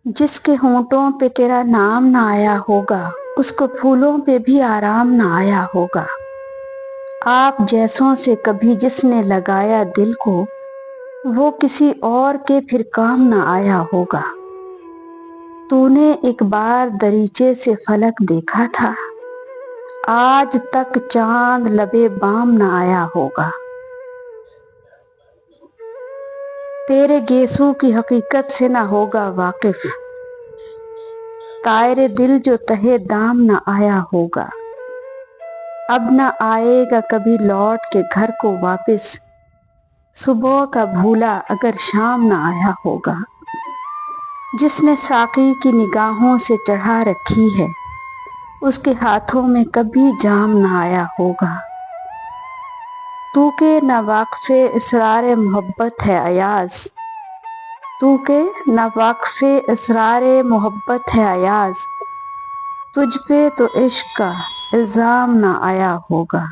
جس کے ہونٹوں پہ تیرا نام نہ آیا ہوگا اس کو پھولوں پہ بھی آرام نہ آیا ہوگا۔ آپ جیسوں سے کبھی جس نے لگایا دل کو وہ کسی اور کے پھر کام نہ آیا ہوگا۔ تو نے ایک بار دریچے سے فلک دیکھا تھا، آج تک چاند لبے بام نہ آیا ہوگا۔ تیرے گیسوں کی حقیقت سے نہ ہوگا واقف، طائر دل جو تہے دام نہ آیا ہوگا۔ اب نہ آئے گا کبھی لوٹ کے گھر کو واپس، صبح کا بھولا اگر شام نہ آیا ہوگا۔ جس نے ساقی کی نگاہوں سے چڑھا رکھی ہے اس کے ہاتھوں میں کبھی جام نہ آیا ہوگا۔ تو کہ نہ واقف اسرار محبت ہے ایاز، تو کہ نہ واقف اسرار محبت ہے ایاز، تجھ پہ تو عشق کا الزام نہ آیا ہوگا۔